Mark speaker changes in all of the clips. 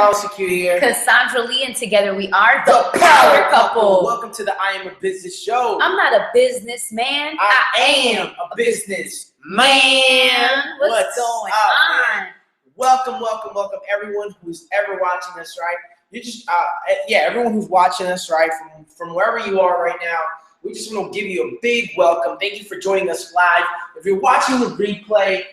Speaker 1: Prosecute here.
Speaker 2: Cassandra Lee, and together we are the Power Couple.
Speaker 1: Welcome to the I Am a Business Show.
Speaker 2: I'm not a businessman.
Speaker 1: I am a business man.
Speaker 2: What's going on?
Speaker 1: Man? Welcome everyone who's ever watching us, right? You just, everyone who's watching us, right, from wherever you are right now. We just want to give you a big welcome. Thank you for joining us live. If you're watching the replay,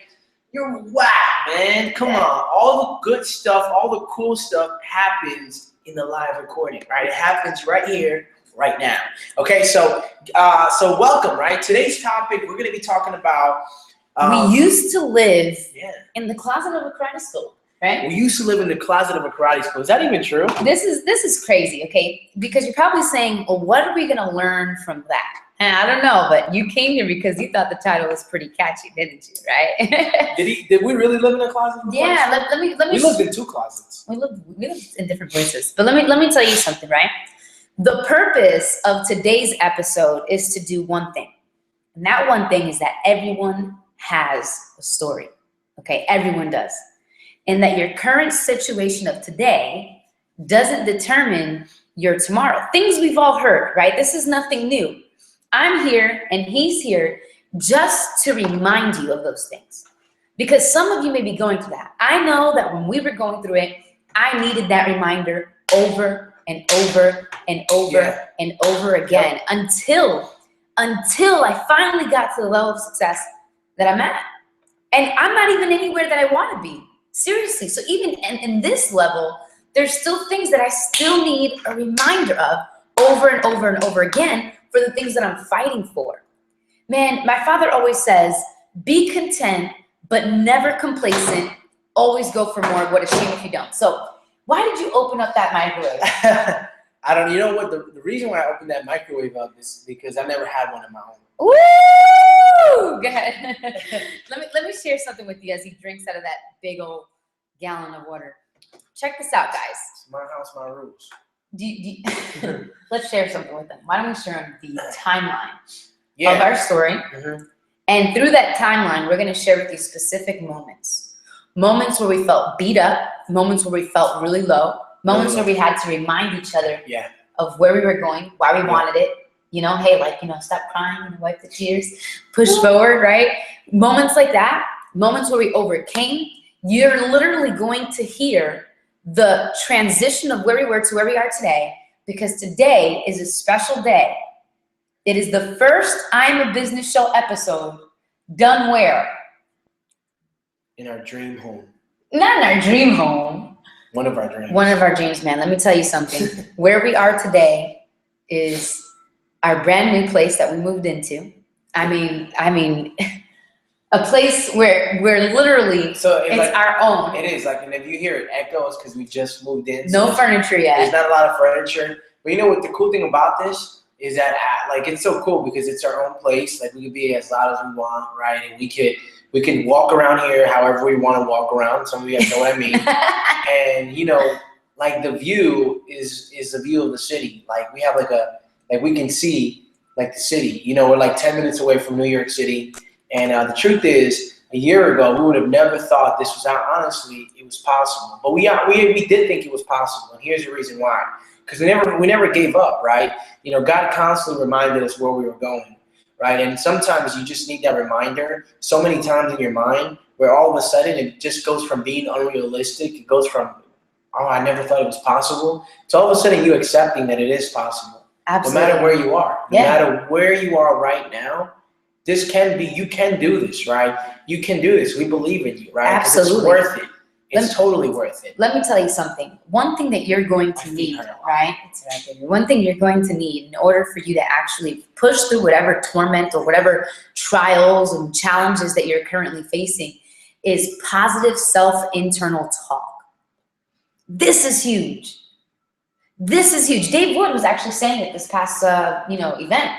Speaker 1: you're whack, man. Come on. All the good stuff, all the cool stuff happens in the live recording, right? It happens right here, right now. Okay, so welcome, right? Today's topic, we're going to be talking about...
Speaker 2: we used to live in the closet of a karate school, right?
Speaker 1: We used to live in the closet of a karate school. Is that even true?
Speaker 2: This is crazy, okay? Because you're probably saying, well, what are we going to learn from that? And I don't know, but you came here because you thought the title was pretty catchy, didn't you, right?
Speaker 1: Did we really live in a closet?
Speaker 2: Yeah, let me.
Speaker 1: We lived in two closets.
Speaker 2: We lived in different places. But let me tell you something, right? The purpose of today's episode is to do one thing. And that one thing is that everyone has a story, okay? Everyone does. And that your current situation of today doesn't determine your tomorrow. Things we've all heard, right? This is nothing new. I'm here and he's here just to remind you of those things. Because some of you may be going through that. I know that when we were going through it, I needed that reminder over and over and over and over again until I finally got to the level of success that I'm at. And I'm not even anywhere that I want to be. Seriously. So even in this level, there's still things that I still need a reminder of over and over and over again for the things that I'm fighting for. Man, my father always says, be content, but never complacent. Always go for more. What a shame if you don't. So why did you open up that microwave?
Speaker 1: I don't, you know what, the reason why I opened that microwave up is because I never had one in my home.
Speaker 2: Woo! Go ahead. let me share something with you as he drinks out of that big old gallon of water. Check this out, guys.
Speaker 1: It's my house, my rules.
Speaker 2: Let's share something with them. Why don't we share the timeline of our story? Mm-hmm. And through that timeline, we're going to share with you specific moments. Moments where we felt beat up, moments where we felt really low, moments where we had to remind each other of where we were going, why we wanted it. You know, hey, stop crying and wipe the tears, push forward, right? Moments like that, moments where we overcame. You're literally going to hear the transition of where we were to where we are today, because today is a special day. It is the first I'm a Business Show episode done where?
Speaker 1: In our dream home.
Speaker 2: Not in our dream home.
Speaker 1: One of our dreams.
Speaker 2: One of our dreams, man. Let me tell you something. Where we are today is our brand new place that we moved into. I mean, a place where we're literally, it's our own.
Speaker 1: It is, and if you hear it echoes because we just moved in.
Speaker 2: No furniture yet.
Speaker 1: There's not a lot of furniture. But you know what the cool thing about this is that, it's so cool because it's our own place. We could be as loud as we want, right? And we can walk around here however we want to walk around. Some of you guys know what I mean. And, the view is the view of the city. We have we can see, the city. We're 10 minutes away from New York City. And the truth is, a year ago, we would have never thought this was out. Honestly, it was possible. But we did think it was possible. And here's the reason why. Because we never gave up, right? God constantly reminded us where we were going, right? And sometimes you just need that reminder so many times in your mind where all of a sudden it just goes from being unrealistic. It goes from, oh, I never thought it was possible, to all of a sudden you accepting that it is possible.
Speaker 2: Absolutely.
Speaker 1: No matter where you are. No matter where you are right now, you can do this, right? You can do this. We believe in you, right?
Speaker 2: Absolutely.
Speaker 1: It's worth it. It's totally worth it.
Speaker 2: Let me tell you something. One thing that you're going to need, right? It's right there. One thing you're going to need in order for you to actually push through whatever torment or whatever trials and challenges that you're currently facing is positive self-internal talk. This is huge. This is huge. Dave Wood was actually saying it this past, event.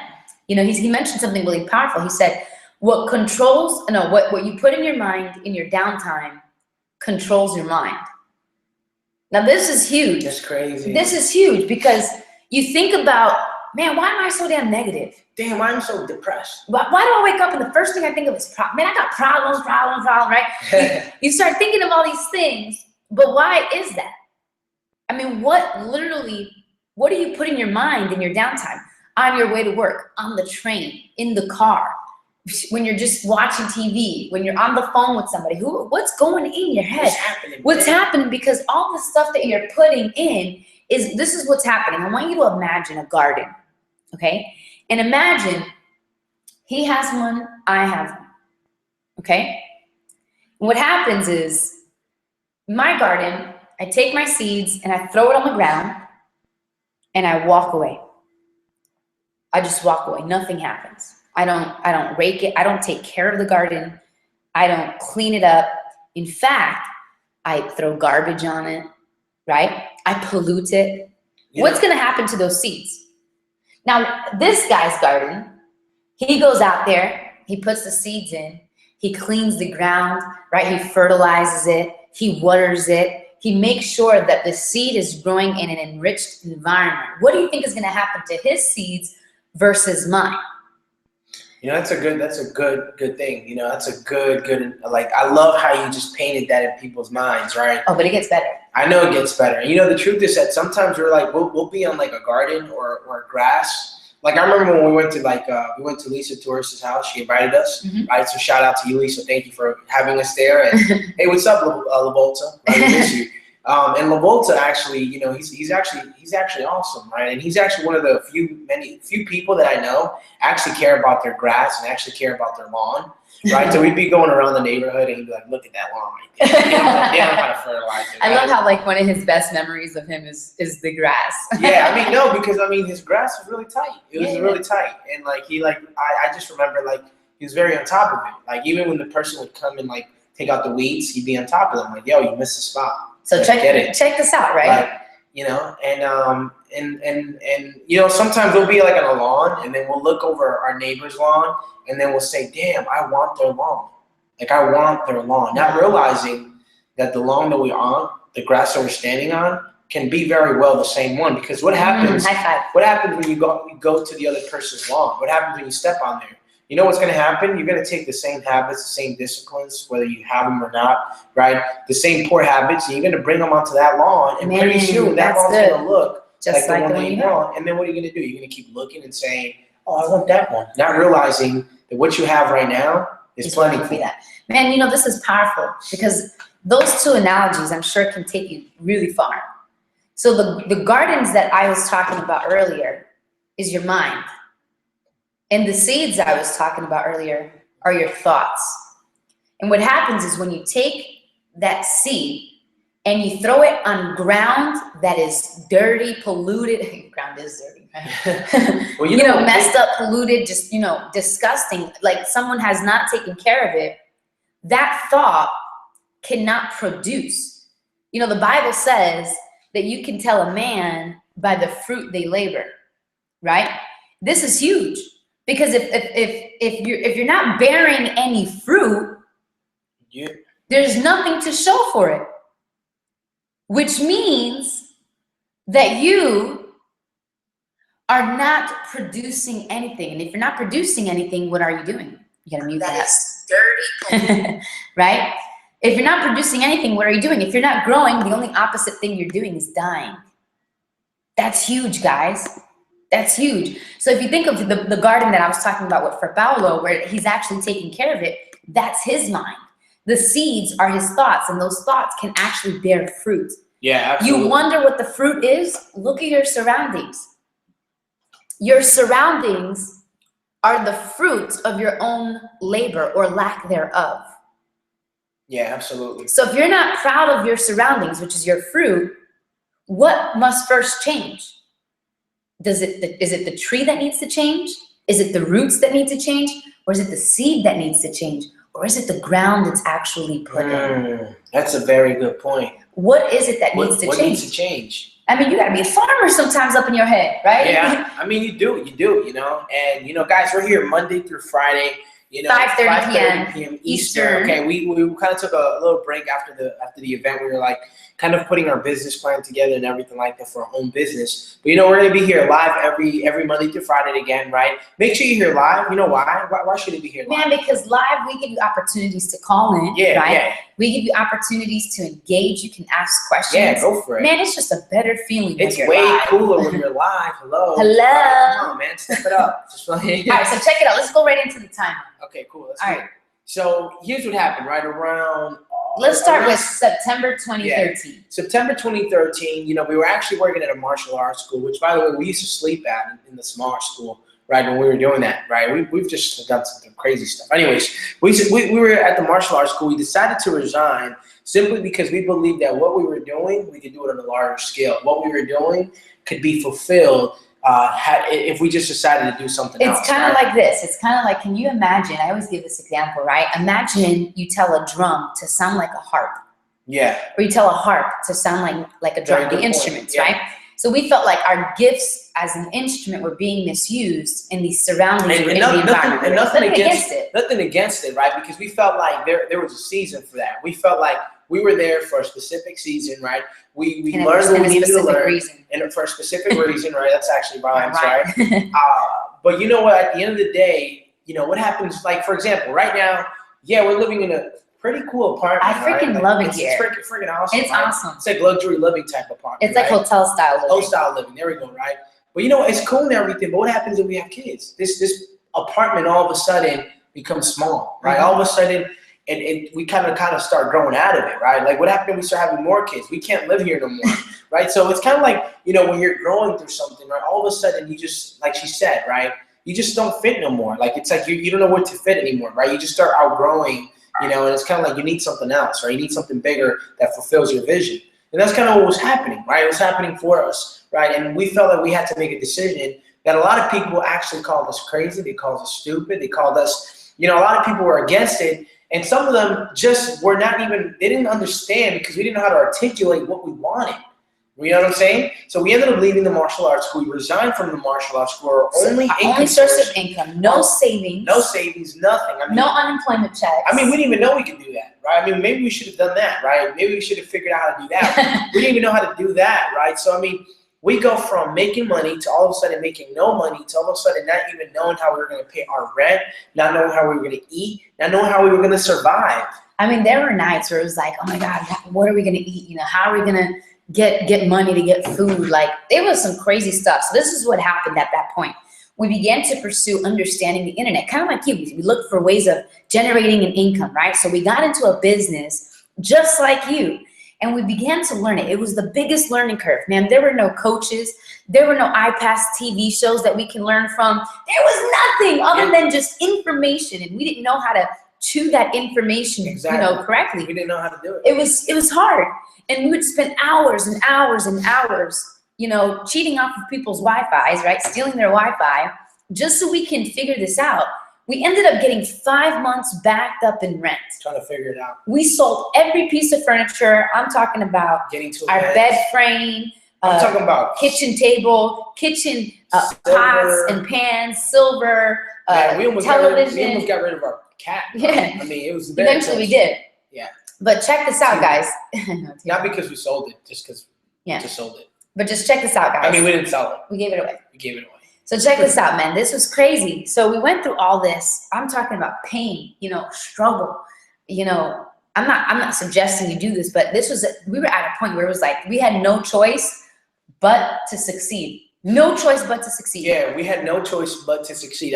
Speaker 2: He mentioned something really powerful. He said, what you put in your mind in your downtime controls your mind. Now, this is huge.
Speaker 1: That's crazy.
Speaker 2: This is huge because you think about, man, why am I so damn negative?
Speaker 1: Damn, why am I so depressed?
Speaker 2: Why do I wake up and the first thing I think of is man, I got problems, right? You start thinking of all these things, but why is that? I mean, what do you put in your mind in your downtime? On your way to work, on the train, in the car, when you're just watching TV, when you're on the phone with somebody, what's going in your head? What's happening? Because all the stuff that you're putting in this is what's happening. I want you to imagine a garden, okay? And imagine he has one, I have one, okay? And what happens is, my garden, I take my seeds and I throw it on the ground and I walk away. I just walk away. Nothing happens. I don't rake it. I don't take care of the garden. I don't clean it up. In fact, I throw garbage on it, right? I pollute it. Yeah. What's going to happen to those seeds? Now, this guy's garden, he goes out there, he puts the seeds in, he cleans the ground, right? He fertilizes it, he waters it, he makes sure that the seed is growing in an enriched environment. What do you think is going to happen to his seeds versus mine?
Speaker 1: You know, that's a good thing. You know, that's a good, like, I love how you just painted that in people's minds, right?
Speaker 2: Oh, but it gets better.
Speaker 1: I know it gets better. You know, the truth is that sometimes we're like, we'll be on like a garden or grass. Like, I remember when we went to Lisa Torres' house. She invited us, right? So shout out to you, Lisa. Thank you for having us there. And hey, what's up, La Volta? Right, we miss you. And La Volta, actually, you know, he's actually awesome, right? And he's actually one of the few people that I know actually care about their grass and actually care about their lawn, right? So we'd be going around the neighborhood and he'd be like, "Look at that lawn right there. They don't know how to fertilize it."
Speaker 2: Right? I love how, like, one of his best memories of him is the grass.
Speaker 1: Yeah, I mean, no, because I mean his grass was really tight. It was really tight, and like I just remember, like, he was very on top of it. Like, even when the person would come and like take out the weeds, he'd be on top of them. Like, "Yo, you missed the spot."
Speaker 2: So check this out, right?
Speaker 1: Like, you know, and you know, sometimes we'll be like on a lawn, and then we'll look over our neighbor's lawn, and then we'll say, "Damn, I want their lawn." Like, I want their lawn, not realizing that the lawn that we're on, the grass that we're standing on, can be very well the same one. Because what happens?
Speaker 2: High five.
Speaker 1: What happens when you go to the other person's lawn? What happens when you step on there? You know what's going to happen? You're going to take the same habits, the same disciplines, whether you have them or not, right? The same poor habits, and you're going to bring them onto that lawn, and pretty soon that lawn's going to look just like the one that you want. And then what are you going to do? You're going to keep looking and saying, "Oh, I want that one," not realizing that what you have right now is plenty for that.
Speaker 2: Man, you know, this is powerful because those two analogies, I'm sure, can take you really far. So the gardens that I was talking about earlier is your mind. And the seeds I was talking about earlier are your thoughts. And what happens is when you take that seed and you throw it on ground that is dirty, polluted, ground is dirty, right? Well, you know, messed up, polluted, just, you know, disgusting, like someone has not taken care of it, that thought cannot produce. You know, the Bible says that you can tell a man by the fruit they labor, right? This is huge. Because if you're not bearing any fruit, there's nothing to show for it. Which means that you are not producing anything. And if you're not producing anything, what are you doing? You gotta mute that.
Speaker 3: That is dirty.
Speaker 2: Right? If you're not producing anything, what are you doing? If you're not growing, the only opposite thing you're doing is dying. That's huge, guys. That's huge. So if you think of the garden that I was talking about for Paulo, where he's actually taking care of it, that's his mind. The seeds are his thoughts, and those thoughts can actually bear fruit.
Speaker 1: Yeah, absolutely.
Speaker 2: You wonder what the fruit is? Look at your surroundings. Your surroundings are the fruit of your own labor or lack thereof.
Speaker 1: Yeah, absolutely.
Speaker 2: So if you're not proud of your surroundings, which is your fruit, what must first change? Is it the tree that needs to change? Is it the roots that need to change? Or is it the seed that needs to change? Or is it the ground that's actually put in?
Speaker 1: That's a very good point.
Speaker 2: What is it that needs to change?
Speaker 1: What needs to change?
Speaker 2: I mean, you gotta be a farmer sometimes up in your head, right?
Speaker 1: Yeah, I mean, you do, you know. And, you know, guys, we're here Monday through Friday, you know,
Speaker 2: 5:30 p.m.
Speaker 1: Eastern. Okay, we kind of took a little break after the event. We were like kind of putting our business plan together and everything like that for our own business. But, you know, we're going to be here live every Monday through Friday again, right? Make sure you're here live. You know why? Why should it be here live?
Speaker 2: Man, because live, we give you opportunities to call in, right?
Speaker 1: Yeah.
Speaker 2: We give you opportunities to engage. You can ask questions.
Speaker 1: Yeah, go for it.
Speaker 2: Man, it's just a better feeling when
Speaker 1: It's
Speaker 2: you're
Speaker 1: way
Speaker 2: live.
Speaker 1: cooler when you're live. Hello.
Speaker 2: Hello.
Speaker 1: Right, come on, man. Step it up. Just
Speaker 2: All right, so check it out. Let's go right into the timeline.
Speaker 1: Okay, cool. Let's
Speaker 2: All
Speaker 1: do
Speaker 2: right.
Speaker 1: it. So here's what happened, right around.
Speaker 2: Let's start
Speaker 1: around
Speaker 2: with September 2013.
Speaker 1: September 2013. We were actually working at a martial arts school, which, by the way, we used to sleep at in the smaller school, right? When we were doing that, right? We've just done some crazy stuff. Anyways, we were at the martial arts school. We decided to resign simply because we believed that what we were doing, we could do it on a larger scale. What we were doing could be fulfilled if we just decided to do something else.
Speaker 2: It's kind of like this. It's kind of like, can you imagine? I always give this example, right? Imagine you tell a drum to sound like a harp.
Speaker 1: Yeah.
Speaker 2: Or you tell a harp to sound like a drum, the instruments,
Speaker 1: yeah.
Speaker 2: right? So we felt like our gifts as an instrument were being misused in the surroundings in the environment.
Speaker 1: And nothing against
Speaker 2: it.
Speaker 1: Nothing against it, right? Because we felt like there was a season for that. We felt like we were there for a specific season, right? We learned what we needed to learn. And for a specific reason, right? That's actually rhymes, right? But you know what? At the end of the day, what happens, like, for example, right now, yeah, we're living in a pretty cool apartment.
Speaker 2: I freaking love it here.
Speaker 1: It's freaking awesome.
Speaker 2: It's
Speaker 1: right?
Speaker 2: awesome.
Speaker 1: It's like luxury living type apartment.
Speaker 2: It's like hotel style living.
Speaker 1: Hotel style living. There we go, right? But it's cool and everything. But what happens if we have kids? This apartment all of a sudden becomes small, right?
Speaker 2: Mm-hmm.
Speaker 1: All of a sudden, and we kind of start growing out of it, right? Like, what happened if we start having more kids? We can't live here no more, right? So it's kind of like, when you're growing through something, right? All of a sudden, you just, like she said, right? You just don't fit no more. Like, it's like you don't know where to fit anymore, right? You just start outgrowing, and it's kind of like you need something else, right? You need something bigger that fulfills your vision. And that's kind of what was happening, right? It was happening for us, right? And we felt like we had to make a decision that a lot of people actually called us crazy. They called us stupid. They called us, a lot of people were against it. And some of them just were not even, they didn't understand because we didn't know how to articulate what we wanted. You know what I'm saying? So we ended up leaving the martial arts school. We resigned from the martial arts school. Our only
Speaker 2: source of income, no savings.
Speaker 1: No savings, nothing.
Speaker 2: No unemployment checks.
Speaker 1: We didn't even know we could do that, right? Maybe we should have done that, right? Maybe we should have figured out how to do that. We didn't even know how to do that, right? So, we go from making money to all of a sudden making no money to all of a sudden not even knowing how we were going to pay our rent, not knowing how we were going to eat, not knowing how we were going to survive.
Speaker 2: There were nights where it was like, oh my God, what are we going to eat? How are we going to get money to get food? Like, there was some crazy stuff. So this is what happened at that point. We began to pursue understanding the internet, kind of like you. We looked for ways of generating an income, right? So we got into a business just like you. And we began to learn it. It was the biggest learning curve, man. There were no coaches. There were no iPass TV shows that we can learn from. There was nothing other than just information. And we didn't know how to chew that information, correctly.
Speaker 1: We didn't know how to do it.
Speaker 2: It was hard. And we would spend hours and hours and hours, cheating off of people's Wi-Fi's, right? Stealing their Wi-Fi just so we can figure this out. We ended up getting 5 months backed up in rent.
Speaker 1: Trying to figure it out.
Speaker 2: We sold every piece of furniture. I'm talking about
Speaker 1: getting to
Speaker 2: our bed frame,
Speaker 1: I'm talking about
Speaker 2: kitchen table, kitchen pots and pans, silver,
Speaker 1: we almost
Speaker 2: television.
Speaker 1: got rid of our cat.
Speaker 2: Yeah.
Speaker 1: It was
Speaker 2: eventually we did.
Speaker 1: Yeah.
Speaker 2: But check this out, guys.
Speaker 1: Not because we sold it, just because we just sold it.
Speaker 2: But just check this out, guys.
Speaker 1: We didn't sell it.
Speaker 2: We gave it away.
Speaker 1: We gave it away.
Speaker 2: So check this out, man. This was crazy. So we went through all this. I'm talking about pain, struggle. I'm not suggesting you do this, but we were at a point where it was like we had no choice but to succeed. No choice but to succeed.
Speaker 1: Yeah, we had no choice but to succeed.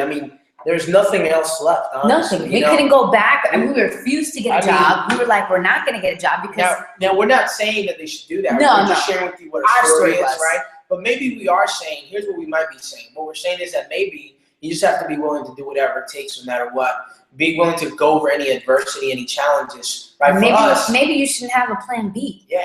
Speaker 1: There's nothing else left, honestly.
Speaker 2: Nothing. We couldn't go back. We refused to get a job. We were like, we're not going to get a job because.
Speaker 1: Now, we're not saying that they should do that. We're just sharing with you what our story is, right? But maybe we are saying, here's what we might be saying. What we're saying is that maybe you just have to be willing to do whatever it takes no matter what. Be willing to go over any adversity, any challenges, right?
Speaker 2: Maybe you shouldn't have a plan B.
Speaker 1: Yeah.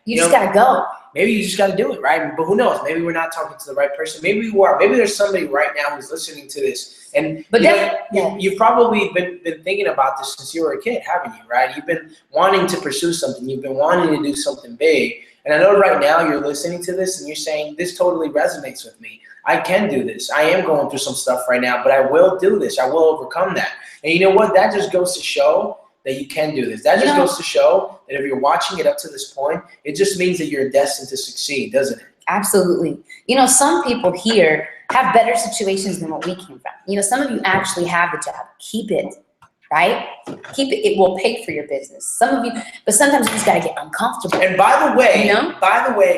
Speaker 2: You just got to go.
Speaker 1: Maybe you just got to do it, right? But who knows? Maybe we're not talking to the right person. Maybe we are. Maybe there's somebody right now who's listening to this. You've probably been thinking about this since you were a kid, haven't you, right? You've been wanting to pursue something. You've been wanting to do something big. And I know right now you're listening to this and you're saying, this totally resonates with me. I can do this. I am going through some stuff right now, but I will do this. I will overcome that. And you know what? That just goes to show that you can do this. That just goes to show that if you're watching it up to this point, it just means that you're destined to succeed, doesn't it?
Speaker 2: Absolutely. Some people here have better situations than what we came from. Some of you actually have the job. Keep it. right? Keep it. It will pay for your business. Some of you, but sometimes you just gotta get uncomfortable.
Speaker 1: And by the way,
Speaker 2: You know?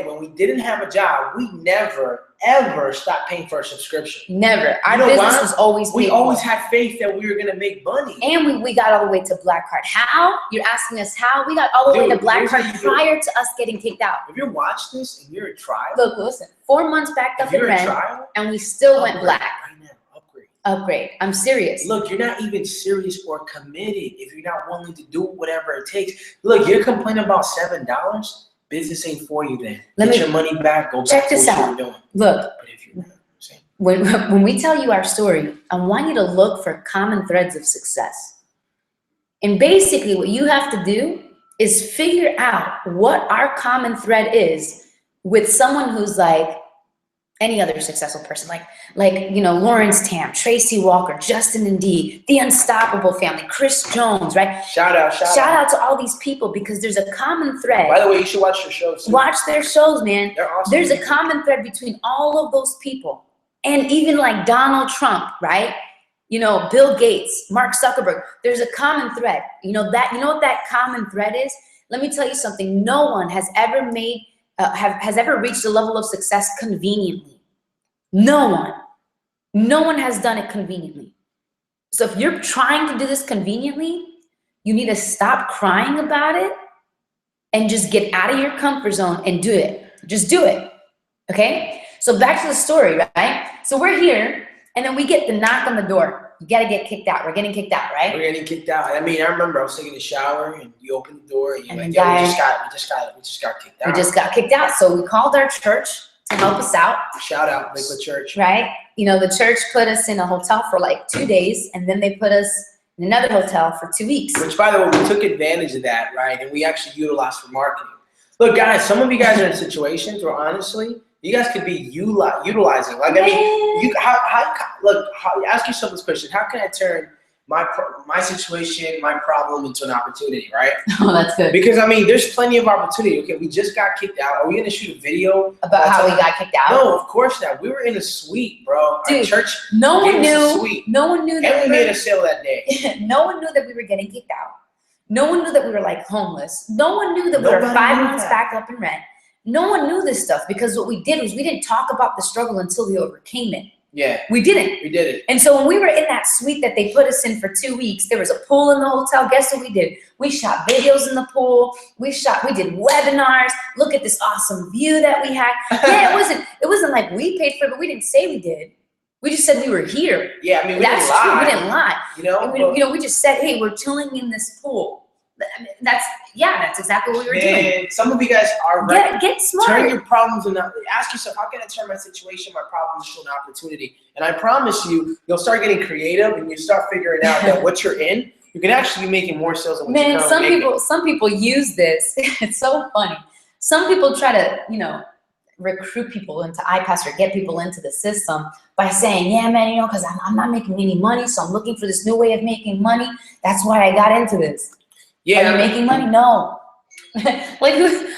Speaker 1: when we didn't have a job, we never ever stopped paying for a subscription.
Speaker 2: Never. Our
Speaker 1: You know
Speaker 2: business
Speaker 1: why?
Speaker 2: was always
Speaker 1: We
Speaker 2: paid
Speaker 1: always
Speaker 2: for.
Speaker 1: had faith that we were gonna make money.
Speaker 2: And we got all the way to Black Card. How? You're asking us how? We got all the way
Speaker 1: Dude,
Speaker 2: to Black
Speaker 1: here's
Speaker 2: Card
Speaker 1: how you do it.
Speaker 2: prior to us getting kicked out.
Speaker 1: If you watch this and you're a trial,
Speaker 2: Look, listen. 4 months backed
Speaker 1: if
Speaker 2: up in
Speaker 1: you're a
Speaker 2: rent,
Speaker 1: trial,
Speaker 2: and we still went
Speaker 1: upgrade
Speaker 2: black.
Speaker 1: right now. Upgrade.
Speaker 2: Upgrade. I'm serious.
Speaker 1: Look, you're not even serious or committed if you're not willing to do whatever it takes. Look, you're complaining about $7. Business ain't for you then. Get your money back. Go
Speaker 2: check
Speaker 1: back to
Speaker 2: this
Speaker 1: what you
Speaker 2: out.
Speaker 1: were doing.
Speaker 2: Look,
Speaker 1: But if you're not, saying,
Speaker 2: when we tell you our story, I want you to look for common threads of success. And basically what you have to do is figure out what our common thread is with someone who's like any other successful person, like you know, Lawrence Tam, Tracy Walker, Justin Indeed, the Unstoppable Family, Chris Jones, right?
Speaker 1: shout out.
Speaker 2: Shout out to all these people because there's a common thread.
Speaker 1: By the way, you should watch their shows. Too.
Speaker 2: Watch their shows, man.
Speaker 1: They're awesome.
Speaker 2: There's a common thread between all of those people. And even like Donald Trump, right? You know, Bill Gates, Mark Zuckerberg. There's a common thread. You know what that common thread is? Let me tell you something. No one has ever has ever reached a level of success conveniently. No one. No one has done it conveniently. So if you're trying to do this conveniently, you need to stop crying about it and just get out of your comfort zone and do it. Just do it. Okay? So back to the story, right? So we're here, and then we get the knock on the door. You gotta get kicked out. We're getting kicked out, right?
Speaker 1: We're getting kicked out. I mean, I remember I was taking a shower, and you opened the door, and you're
Speaker 2: And
Speaker 1: like,
Speaker 2: the
Speaker 1: "Yeah,
Speaker 2: guy-
Speaker 1: we just got kicked out."
Speaker 2: We just got kicked out. So we called our church to help us out,
Speaker 1: Shout out Lakewood Church.
Speaker 2: right? You know, the church put us in a hotel for like 2 days, and then they put us in another hotel for 2 weeks.
Speaker 1: Which, by the way, we took advantage of that, right? And we actually utilized for marketing. Look, guys, some of you guys are in situations where honestly, you guys could be utilizing. Like, I mean, ask yourself this question: how can I turn my situation, my problem into an opportunity, right?
Speaker 2: Oh, that's good.
Speaker 1: Because I mean, there's plenty of opportunity. Okay, we just got kicked out. Are we gonna shoot a video
Speaker 2: About how we got kicked out?
Speaker 1: No, of course not. We were in a suite, bro. Our
Speaker 2: Dude,
Speaker 1: church
Speaker 2: No one
Speaker 1: gave us a
Speaker 2: knew.
Speaker 1: suite.
Speaker 2: No one knew
Speaker 1: And
Speaker 2: that
Speaker 1: we
Speaker 2: we
Speaker 1: made
Speaker 2: were.
Speaker 1: a sale that day.
Speaker 2: No one knew that we were getting kicked out. No one knew that we were like homeless. No one knew that we were
Speaker 1: Nobody
Speaker 2: 5
Speaker 1: knew
Speaker 2: months
Speaker 1: that.
Speaker 2: back up in rent. No one knew this stuff because what we did was we didn't talk about the struggle until we overcame it.
Speaker 1: Yeah,
Speaker 2: We didn't.
Speaker 1: we did it.
Speaker 2: And so when we were in that suite that they put us in for 2 weeks, there was a pool in the hotel. Guess what we did? We shot videos in the pool. We did webinars. Look at this awesome view that we had. Yeah, it wasn't like we paid for it, but we didn't say we did. We just said we were here.
Speaker 1: Yeah, I mean, we
Speaker 2: That's
Speaker 1: didn't lie.
Speaker 2: true. We didn't lie.
Speaker 1: You know,
Speaker 2: And we just said, hey, we're chilling in this pool. I mean, that's exactly what we were doing.
Speaker 1: man, some of you guys are right.
Speaker 2: Get smart.
Speaker 1: Turn your problems into. Ask yourself, how can I turn my situation, my problems into an opportunity? And I promise you, you'll start getting creative, and you start figuring out that what you're in, you can actually be making more sales than what you're
Speaker 2: Man,
Speaker 1: currently making.
Speaker 2: some people use this. It's so funny. Some people try to, recruit people into iPass or get people into the system by saying, yeah, man, because I'm not making any money, so I'm looking for this new way of making money. That's why I got into this.
Speaker 1: Yeah,
Speaker 2: Are you making money? No. Like,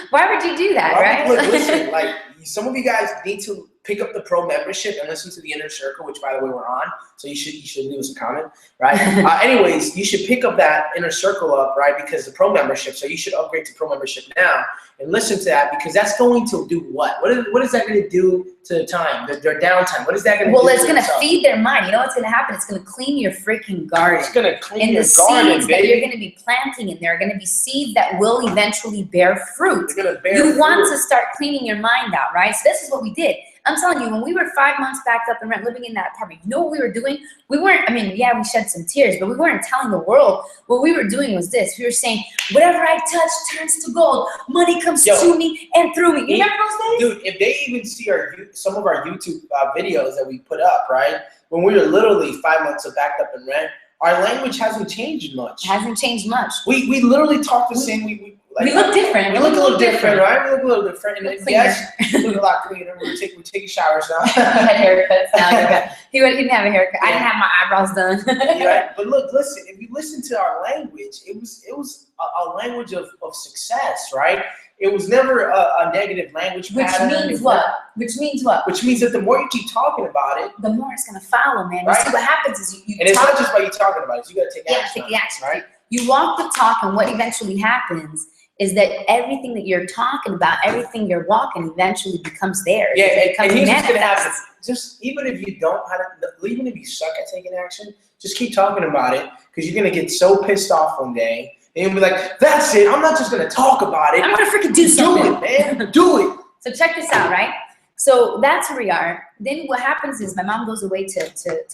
Speaker 2: why would you do that, right?
Speaker 1: Look, listen, like some of you guys need to pick up the pro membership and listen to the Inner Circle, which by the way we're on. So you should leave us a comment, right? Anyways, you should pick up that Inner Circle up, right? Because the pro membership. So you should upgrade to pro membership now and listen to that because that's going to do what? What is that going to do to the time, their downtime? What is that going to do?
Speaker 2: Well, it's
Speaker 1: to
Speaker 2: going to
Speaker 1: themselves?
Speaker 2: feed their mind. You know what's going to happen? It's going to clean your freaking garden.
Speaker 1: It's going to clean
Speaker 2: And
Speaker 1: your
Speaker 2: the
Speaker 1: garden,
Speaker 2: seeds that
Speaker 1: baby.
Speaker 2: you're going to be planting in there are going to be seeds that will eventually bear fruit.
Speaker 1: It's going to bear
Speaker 2: You want
Speaker 1: fruit.
Speaker 2: to start cleaning your mind out, right? So this is what we did. I'm telling you, when we were 5 months backed up in rent, living in that apartment, you know what we were doing? We shed some tears, but we weren't telling the world. What we were doing was this. We were saying, whatever I touch turns to gold. Money comes to me and through me. You remember those days?
Speaker 1: Dude, if they even see some of our YouTube videos that we put up, right? When we were literally 5 months of backed up in rent, our language hasn't changed much.
Speaker 2: It hasn't changed much.
Speaker 1: We literally talk the same. Like,
Speaker 2: we look different.
Speaker 1: We look a little different, right? We look a little different. And
Speaker 2: Look
Speaker 1: yes, we look a lot cleaner. We're taking showers now.
Speaker 2: We had haircuts now. He didn't have a haircut. I
Speaker 1: Yeah.
Speaker 2: didn't have my eyebrows done.
Speaker 1: Yeah, but look, listen. If you listen to our language, it was a language of success, right? It was never a negative language
Speaker 2: Which
Speaker 1: pattern.
Speaker 2: means what? Which means what?
Speaker 1: Which means that the more you keep talking about it,
Speaker 2: The more it's gonna follow, man. You
Speaker 1: Right.
Speaker 2: see what happens is you
Speaker 1: and it's
Speaker 2: talk.
Speaker 1: not just by you talking about it, you gotta take
Speaker 2: Yeah,
Speaker 1: action.
Speaker 2: take the action.
Speaker 1: Right?
Speaker 2: You walk the talk, and what eventually happens is that everything that you're talking about, everything you're walking, eventually becomes theirs.
Speaker 1: Yeah,
Speaker 2: It
Speaker 1: and
Speaker 2: becomes
Speaker 1: here's what's gonna happen.
Speaker 2: manifest.
Speaker 1: Just even if you don't have to, even if you suck at taking action, just keep talking about it because you're gonna get so pissed off one day and you'll be like, "That's it. I'm not just gonna talk about it.
Speaker 2: I'm gonna freaking do
Speaker 1: Do
Speaker 2: something.
Speaker 1: it, man. Do it."
Speaker 2: So check this out, right? So that's where we are. Then what happens is my mom goes away to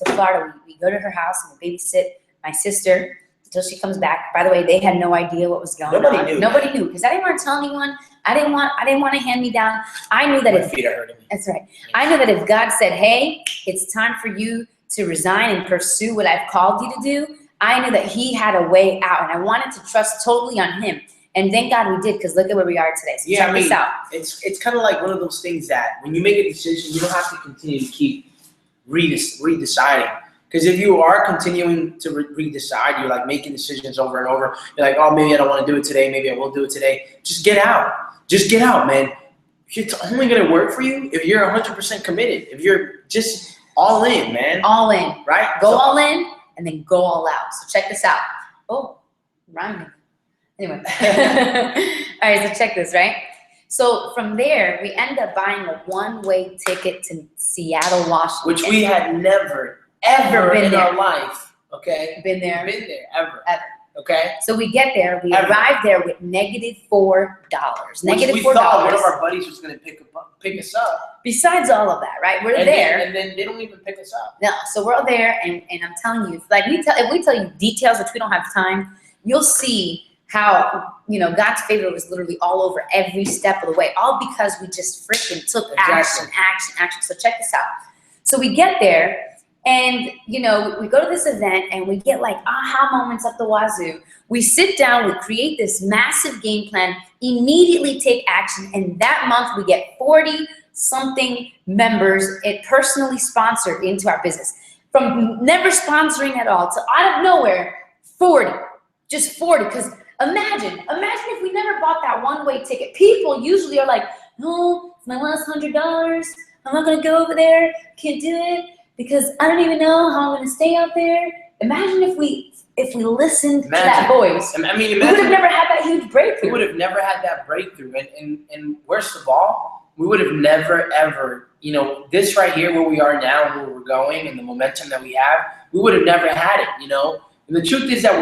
Speaker 2: Florida. We go to her house and we babysit my sister until she comes back. By the way, they had no idea what was going
Speaker 1: Nobody
Speaker 2: on.
Speaker 1: knew.
Speaker 2: Nobody knew because I didn't want to tell anyone. I didn't want to hand me down. I knew that
Speaker 1: My
Speaker 2: if
Speaker 1: feet are hurting me.
Speaker 2: that's right. I knew that if God said, "Hey, it's time for you to resign and pursue what I've called you to do," I knew that He had a way out, and I wanted to trust totally on Him. And thank God we did, because look at where we are today. So
Speaker 1: Yeah,
Speaker 2: check this out.
Speaker 1: It's kind of like one of those things that when you make a decision, you don't have to continue to keep redeciding. Because if you are continuing to redecide, you're like making decisions over and over. You're like, oh, maybe I don't want to do it today. Maybe I will do it today. Just get out. Just get out, man. It's only going to work for you if you're 100% committed. If you're just all in, man.
Speaker 2: All in.
Speaker 1: Right?
Speaker 2: Go
Speaker 1: So-
Speaker 2: all in and then go all out. So check this out. Oh, rhyming. Anyway. All right, so check this, right? So from there, we end up buying a one-way ticket to Seattle, Washington.
Speaker 1: Which we had never, ever
Speaker 2: Been
Speaker 1: in
Speaker 2: there.
Speaker 1: our life, okay?
Speaker 2: Been there.
Speaker 1: Been there, ever.
Speaker 2: Ever.
Speaker 1: Okay?
Speaker 2: So we get there, we
Speaker 1: Ever.
Speaker 2: arrive there with -$4.
Speaker 1: Which we
Speaker 2: -$4.
Speaker 1: thought one of our buddies was going to pick us up.
Speaker 2: Besides all of that, right? We're
Speaker 1: and
Speaker 2: there.
Speaker 1: Then, and then they don't even pick us up.
Speaker 2: No, so we're all there, and I'm telling you, like if we tell you details, which we don't have time, you'll see how God's favor was literally all over every step of the way, all because we just freaking took action. So check this out. So we get there, and we go to this event, and we get like aha moments up the wazoo. We sit down, we create this massive game plan, immediately take action, and that month we get 40-something members, it personally sponsored into our business. From never sponsoring at all to out of nowhere, 40, just 40. Because imagine if we never bought that one-way ticket. People usually are like, no, it's my last $100. I'm not gonna go over there. Can't do it because I don't even know how I'm gonna stay out there. Imagine if we listened to that voice.
Speaker 1: I mean,
Speaker 2: We would have
Speaker 1: imagine
Speaker 2: never had that huge
Speaker 1: we
Speaker 2: breakthrough.
Speaker 1: would have never had that breakthrough. And worst of all, we would have never, ever, this right here where we are now and where we're going and the momentum that we have, we would have never had it, And the truth is that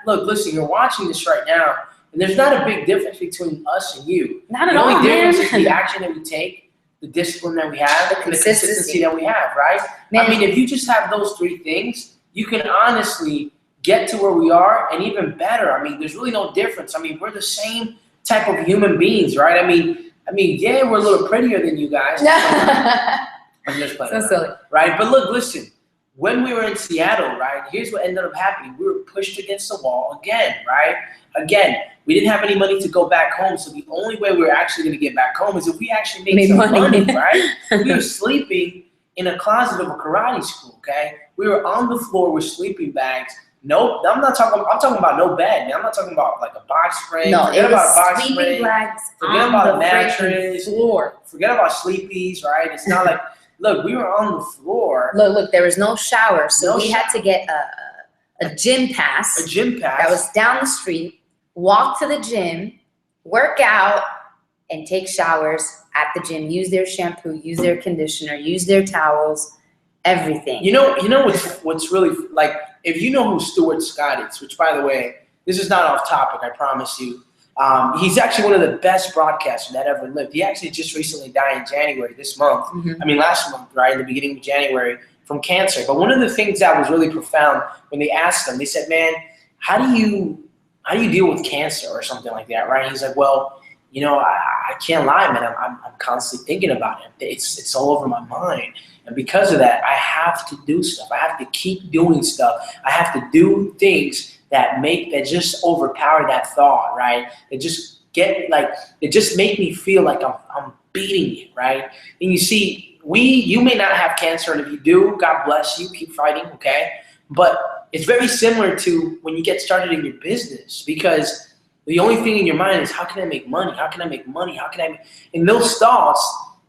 Speaker 1: look, listen, you're watching this right now, and there's not a big difference between us and you.
Speaker 2: Not at
Speaker 1: The
Speaker 2: all,
Speaker 1: only difference is
Speaker 2: man.
Speaker 1: the action that we take, the discipline that we have, and the
Speaker 2: consistency.
Speaker 1: consistency that we have, right?
Speaker 2: Man.
Speaker 1: I mean, if you just have those three things, you can honestly get to where we are and even better. I mean, there's really no difference. I mean, we're the same type of human beings, right? I mean, yeah, we're a little prettier than you guys. I'm just playing
Speaker 2: So
Speaker 1: around,
Speaker 2: silly.
Speaker 1: right? But look, listen, when we were in Seattle, right, here's what ended up happening. We were pushed against the wall again, right? Again, we didn't have any money to go back home, so the only way we were actually going to get back home is if we actually made some money, right? We were sleeping in a closet of a karate school, okay? We were on the floor with sleeping bags. No, I'm talking about no bed, man. I'm not talking about like a box spring.
Speaker 2: No,
Speaker 1: Forget
Speaker 2: it
Speaker 1: about a
Speaker 2: was
Speaker 1: box
Speaker 2: sleeping
Speaker 1: spring.
Speaker 2: bags
Speaker 1: Forget
Speaker 2: on
Speaker 1: about
Speaker 2: the
Speaker 1: a mattress.
Speaker 2: freaking floor.
Speaker 1: Forget about sleepies, right? It's not like, look, we were on the floor.
Speaker 2: Look, there was no shower, so
Speaker 1: No
Speaker 2: we had to get a gym
Speaker 1: A
Speaker 2: pass
Speaker 1: gym pass.
Speaker 2: that was down the street, walk to the gym, work out, and take showers at the gym. Use their shampoo, use their conditioner, use their towels, everything.
Speaker 1: You know what's really like, if you know who Stuart Scott is, which by the way, this is not off topic, I promise you. He's actually one of the best broadcasters that ever lived. He actually just recently died in January this month.
Speaker 2: Mhm.
Speaker 1: I mean, last month, right, in the beginning of January, from cancer. But one of the things that was really profound when they asked him, they said, man, how do you deal with cancer or something like that, right? He's like, well, I can't lie, man. I'm constantly thinking about it. It's all over my mind. And because of that, I have to do stuff. I have to keep doing stuff. I have to do things that just overpower that thought, right? It just make me feel like I'm beating it, right? And you see, you may not have cancer, and if you do, God bless you, keep fighting, okay? But it's very similar to when you get started in your business, because the only thing in your mind is, how can I make money? How can I make money? How can I make... And those thoughts,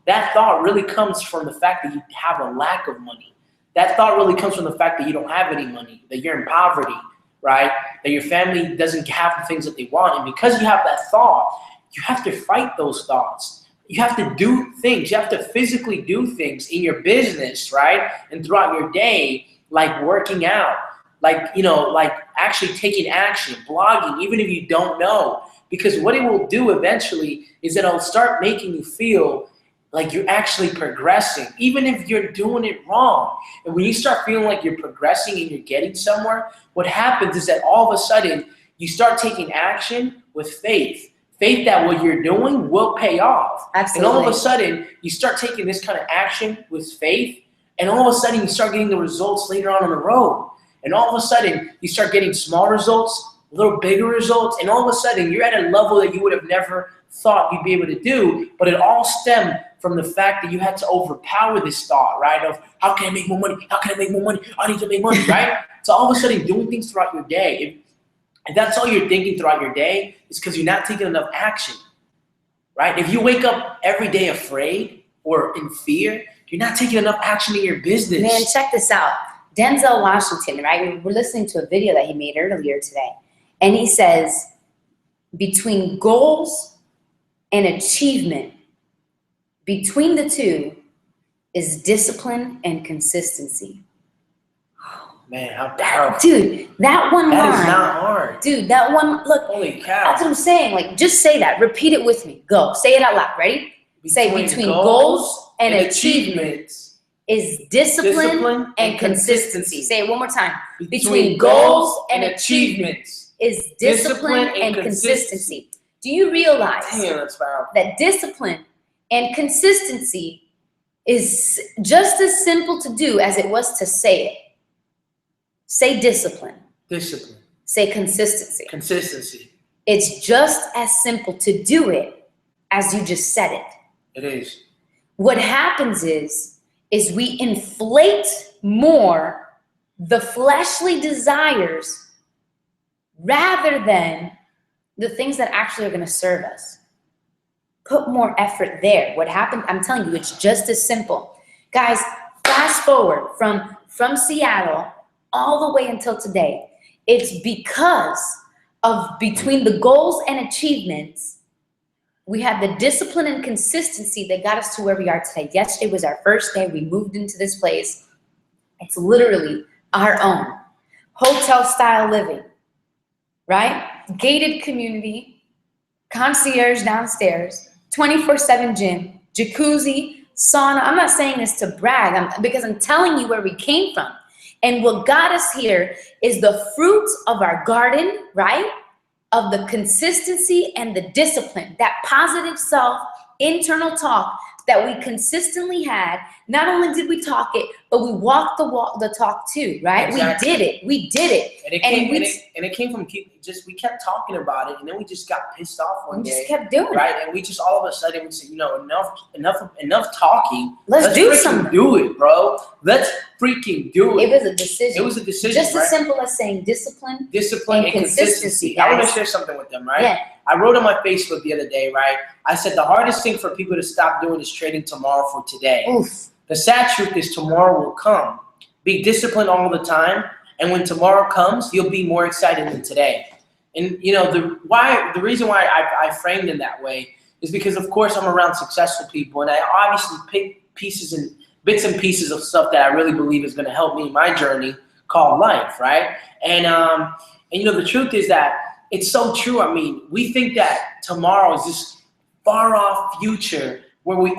Speaker 1: that thought really comes from the fact that you have a lack of money. That thought really comes from the fact that you don't have any money, that you're in poverty, right? That your family doesn't have the things that they want. And because you have that thought, you have to fight those thoughts. You have to do things. You have to physically do things in your business, right? And throughout your day, like working out, like actually taking action, blogging, even if you don't know. Because what it will do eventually is that it'll start making you feel like you're actually progressing, even if you're doing it wrong. And when you start feeling like you're progressing and you're getting somewhere, what happens is that all of a sudden you start taking action with faith. Faith that what you're doing will pay off.
Speaker 2: Absolutely.
Speaker 1: And all of a sudden, you start taking this kind of action with faith, and all of a sudden, you start getting the results later on the road. And all of a sudden, you start getting small results, a little bigger results, and all of a sudden, you're at a level that you would have never thought you'd be able to do, but it all stemmed from the fact that you had to overpower this thought, right, of how can I make more money? How can I make more money? I need to make money, right? So all of a sudden, doing things throughout your day, if that's all you're thinking throughout your day, it's because you're not taking enough action, right? If you wake up every day afraid or in fear, you're not taking enough action in your business.
Speaker 2: Man, check this out. Denzel Washington, right? We're listening to a video that he made earlier today. And he says, between goals and achievement, between the two is discipline and consistency.
Speaker 1: Man, how powerful.
Speaker 2: Dude, that one line.
Speaker 1: That is not hard.
Speaker 2: Dude, that one, look.
Speaker 1: Holy cow.
Speaker 2: That's what I'm saying. Like, just say that. Repeat it with me. Go. Say it out loud. Ready? Say between goals and achievements is discipline and consistency. Say it one more time. Between goals and achievements is discipline and consistency. Do you realize that discipline and consistency is just as simple to do as it was to say it? Say discipline.
Speaker 1: Discipline.
Speaker 2: Say consistency.
Speaker 1: Consistency.
Speaker 2: It's just as simple to do it as you just said it.
Speaker 1: It is.
Speaker 2: What happens is we inflate more the fleshly desires rather than the things that actually are going to serve us. Put more effort there. What happened? I'm telling you, it's just as simple. Guys, fast forward from Seattle all the way until today. It's because of between the goals and achievements, we had the discipline and consistency that got us to where we are today. Yesterday was our first day. We moved into this place. It's literally our own hotel-style living, right? Gated community, concierge downstairs, 24/7 gym, jacuzzi, sauna. I'm not saying this to brag because I'm telling you where we came from. And what got us here is the fruit of our garden, right? Of the consistency and the discipline, that positive self, internal talk that we consistently had. Not only did we talk it, but we walked the talk too, right?
Speaker 1: Exactly.
Speaker 2: We did it.
Speaker 1: And it came from we kept talking about it, and then we just got pissed off one day.
Speaker 2: We just kept doing it.
Speaker 1: Right? And we just all of a sudden we said, enough talking.
Speaker 2: Let's do something.
Speaker 1: Do it, bro. Let's freaking do it.
Speaker 2: It was a decision.
Speaker 1: It was a decision.
Speaker 2: Just as simple as saying discipline and consistency.
Speaker 1: I want to share something with them, right?
Speaker 2: Yeah.
Speaker 1: I wrote on my Facebook the other day, right? I said the hardest thing for people to stop doing is trading tomorrow for today.
Speaker 2: Oof.
Speaker 1: The sad truth is tomorrow will come. Be disciplined all the time, and when tomorrow comes, you'll be more excited than today. And the reason why I framed it that way is because, of course, I'm around successful people, and I obviously pick bits and pieces of stuff that I really believe is going to help me in my journey called life, right? And the truth is that it's so true. I mean, we think that tomorrow is this far off future where we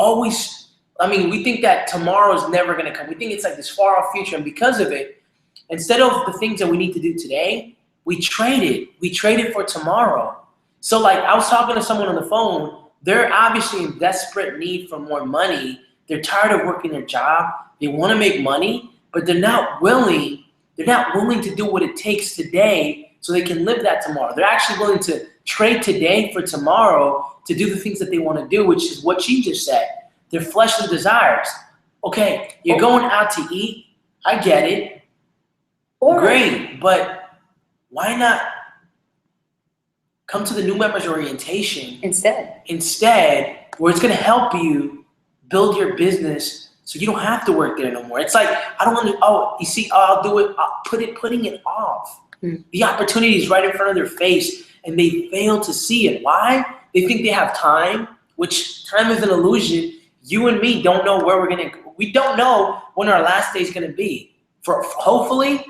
Speaker 1: think that tomorrow is never going to come. We think it's like this far off future, and because of it, instead of the things that we need to do today, we trade it for tomorrow. So like I was talking to someone on the phone, they're obviously in desperate need for more money. They're tired of working their job. They want to make money, but they're not willing to do what it takes today so they can live that tomorrow. They're actually willing to trade today for tomorrow to do the things that they want to do, which is what she just said. Their fleshly desires. Okay, you're going out to eat. I get it. Great, but why not come to the new members orientation instead, where it's going to help you build your business so you don't have to work there no more. It's like, I don't want to, I'll do it, putting it off. The opportunity is right in front of their face and they fail to see it. Why? They think they have time, which time is an illusion. You and me don't know where we don't know when our last day is going to be. Hopefully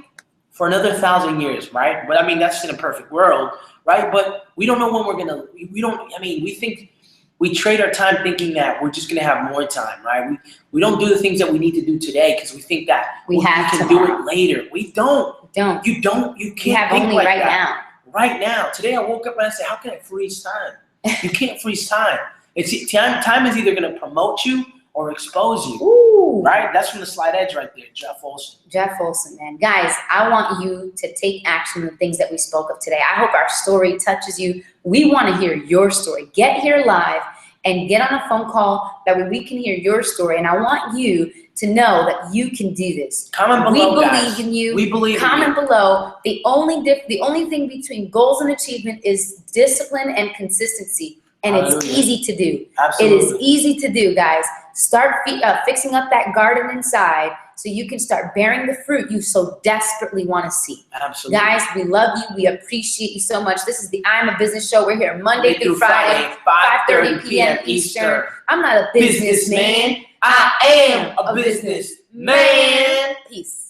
Speaker 1: for another 1,000 years, right? But I mean, that's in a perfect world, right? But we don't know when we're going to, we think, we trade our time thinking that we're just going to have more time, right? We don't do the things that we need to do today because we think that we can do it later. We don't. You can't think like that. Right now. Today I woke up and I said, how can I freeze time? You can't freeze time. Time is either going to promote you or expose you.
Speaker 2: Ooh.
Speaker 1: Right? That's from the Slight Edge right there, Jeff Olson.
Speaker 2: Jeff Olson, man. Guys, I want you to take action on the things that we spoke of today. I hope our story touches you. We want to hear your story. Get here live and get on a phone call. That way we can hear your story. And I want you to know that you can do this.
Speaker 1: Comment below,
Speaker 2: We believe in you.
Speaker 1: We believe in you.
Speaker 2: Comment below. The only thing between goals and achievement is discipline and consistency. And it's easy to do.
Speaker 1: Absolutely.
Speaker 2: It is easy to do, guys. Start fixing up that garden inside so you can start bearing the fruit you so desperately want to see.
Speaker 1: Absolutely.
Speaker 2: Guys, we love you. We appreciate you so much. This is the I'm a Business Show. We're here Monday through Friday, 5:30 p.m. Eastern. I'm not a businessman. I am a businessman. Peace.